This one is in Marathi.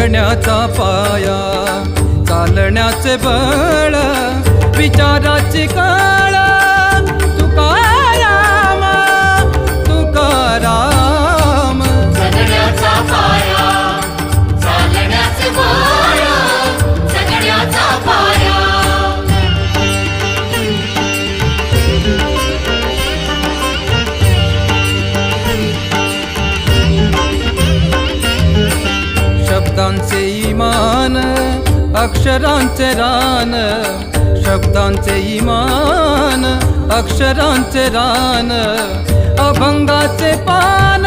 जगण्याचा पाया, चालण्याचे बळ, विचाराची कळ, तुकाराम तुकाराम. जगण्याचा पाया, चालण्याचे बळ, जगण्याचा पाया. शब्दांचे इमान, अक्षरांचे रान, शब्दांचे इमान, अक्षरांचे रान, अभंगाचे पान,